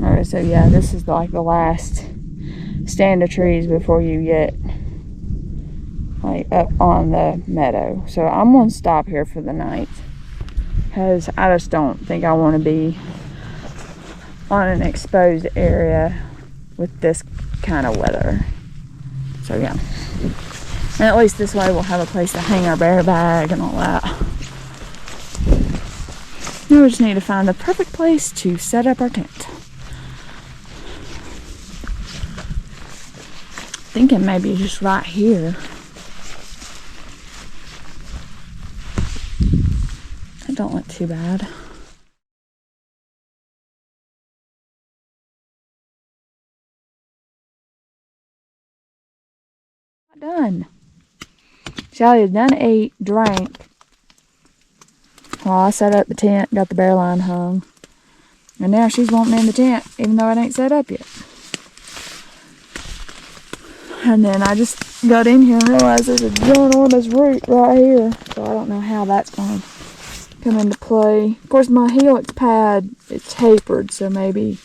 Alright, so yeah, this is like the last stand of trees before you get like up on the meadow. So I'm gonna stop here for the night because I just don't think I want to be on an exposed area with this kind of weather. So yeah, and at least this way we'll have a place to hang our bear bag and all that. Now we just need to find the perfect place to set up our tent. Thinking maybe just right here. That don't look too bad. Done. Sally has done ate, drank. Well, I set up the tent, got the bear line hung. And now she's wanting in the tent, even though it ain't set up yet. And then I just got in here and realized there's a ginormous root right here. So I don't know how that's going to come into play. Of course, my helix pad is tapered, so maybe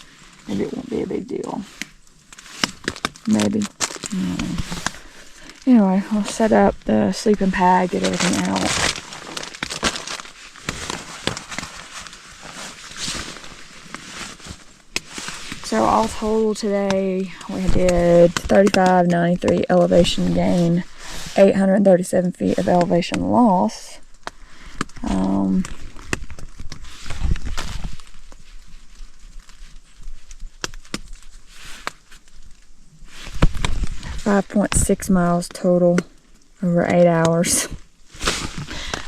it won't be a big deal. Maybe. Anyway, I'll set up the sleeping pad, get everything out. So all total today, we did 3593 elevation gain, 837 feet of elevation loss. 5.6 miles total over 8 hours.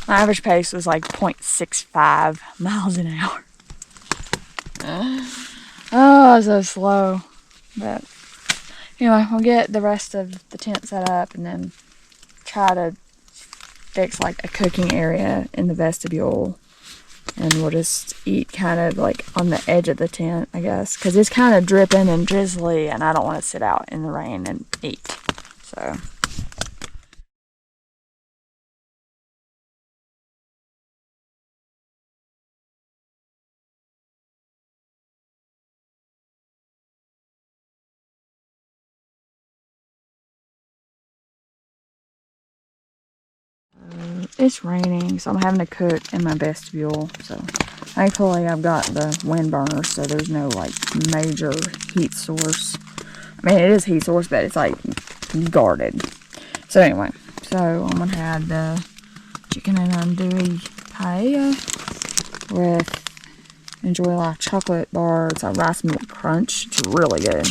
My average pace was like 0.65 miles an hour. Oh, so slow. But anyway, we'll get the rest of the tent set up and then try to fix like a cooking area in the vestibule. And we'll just eat kind of like on the edge of the tent, I guess. Because it's kind of dripping and drizzly and I don't want to sit out in the rain and eat. So... it's raining, so I'm having to cook in my vestibule. So thankfully I've got the wind burner, so there's no like major heat source. I mean, it is heat source, but it's like guarded. So anyway, so I'm gonna have the chicken and andouille paella with enjoy like chocolate bar. It's a rice milk crunch. It's really good.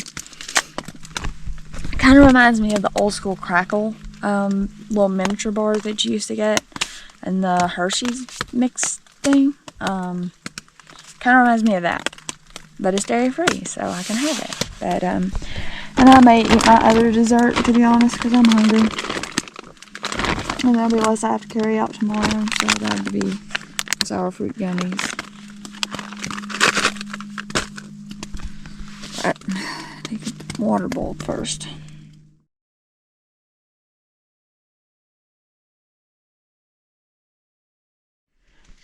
Kind of reminds me of the old school crackle little miniature bars that you used to get and the Hershey's mix thing. Kind of reminds me of that, but it's dairy free, so I can have it. But and I may eat my other dessert, to be honest, because I'm hungry, and there'll be less I have to carry out tomorrow. So that'll be sour fruit gummies. But take a water bowl first.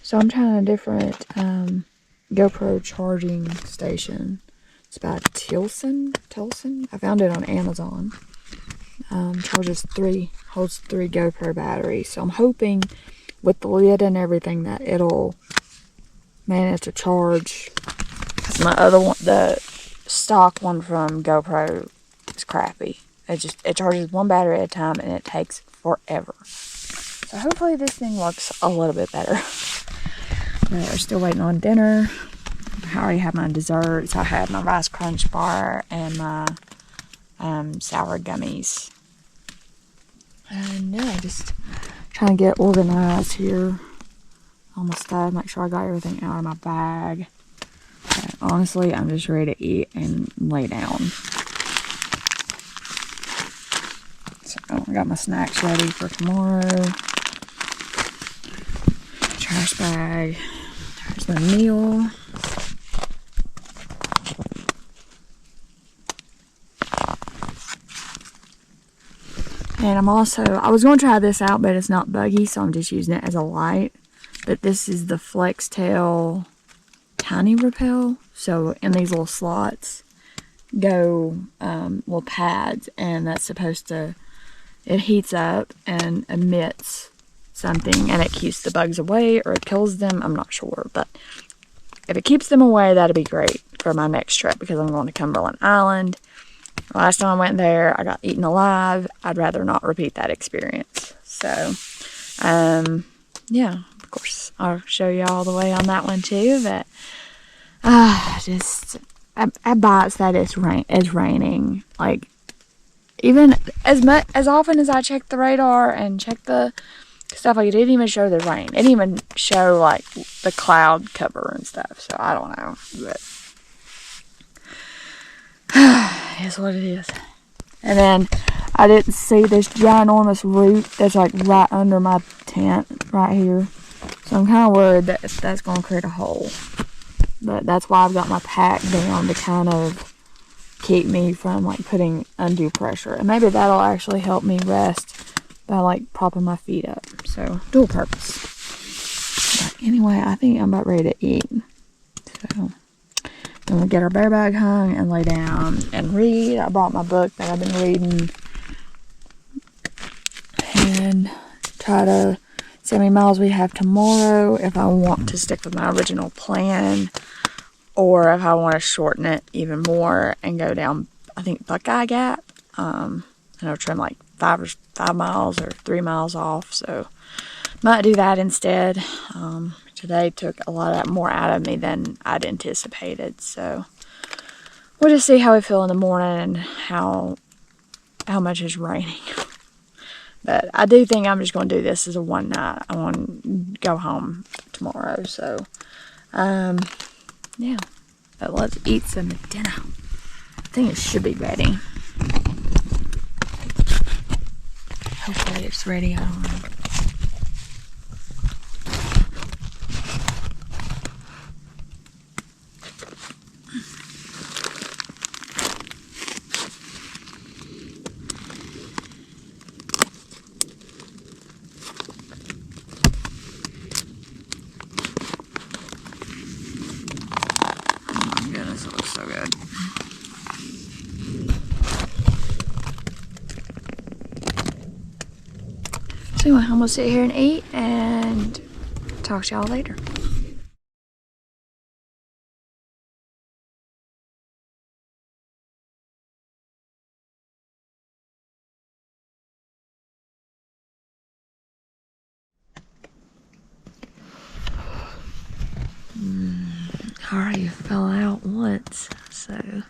So I'm trying a different GoPro charging station. It's by Tilson. I found it on Amazon. Holds three GoPro batteries. So I'm hoping with the lid and everything that it'll manage to charge. Because my other one, the stock one from GoPro, is crappy. It charges one battery at a time and it takes forever. So hopefully this thing works a little bit better. We're still waiting on dinner. I already have my desserts. I had my rice crunch bar and my sour gummies. And yeah, just trying to get organized here on my stuff. Make sure I got everything out of my bag. But honestly, I'm just ready to eat and lay down. So I got my snacks ready for tomorrow. Trash bag. There's my meal. And I was going to try this out, but it's not buggy, so I'm just using it as a light. But this is the Flex Tail Tiny Repel. So in these little slots go little pads, and that's supposed to, it heats up and emits something, and it keeps the bugs away, or it kills them. I'm not sure, but if it keeps them away, that'd be great for my next trip, because I'm going to Cumberland Island. Last time I went there, I got eaten alive. I'd rather not repeat that experience. So, yeah, of course, I'll show you all the way on that one too. But just at bites that it's raining. Like, even as often as I check the radar and check the stuff, like, it didn't even show the rain. It didn't even show like the cloud cover and stuff. So I don't know, but it's what it is. And then I didn't see this ginormous root that's like right under my tent right here. So I'm kind of worried that that's going to create a hole. But that's why I've got my pack down, to kind of keep me from like putting undue pressure. And maybe that'll actually help me rest by like propping my feet up. So dual purpose. But anyway, I think I'm about ready to eat. So I'm going to get our bear bag hung and lay down and read. I brought my book that I've been reading. And try to see how many miles we have tomorrow, if I want to stick with my original plan, or if I want to shorten it even more and go down, I think, Buckeye Gap. And I'll trim like 5 miles or 3 miles off. So might do that instead. Today took a lot more out of me than I'd anticipated. So we'll just see how we feel in the morning and how how much it's raining. But I do think I'm just going to do this as a one night. I want to go home tomorrow. So, yeah. But let's eat some dinner. I think it should be ready. Hopefully it's ready. I don't know. Goodness, it looks so good. So anyway, I'm gonna sit here and eat and talk to y'all later. I already fell out once, so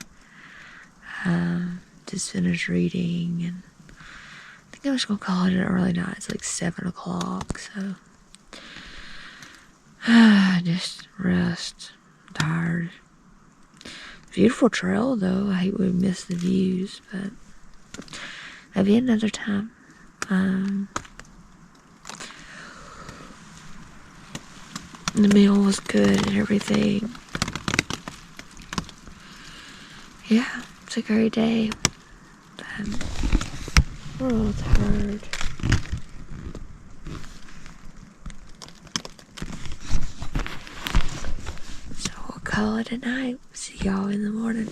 just finished reading, and I think I'm just gonna call it an early night. It's like 7 o'clock, so just rest. I'm tired. Beautiful trail though. I hate we miss the views, but maybe another time. The meal was good and everything. Yeah, it's a great day. But we're a little tired. So we'll call it a night. See y'all in the morning.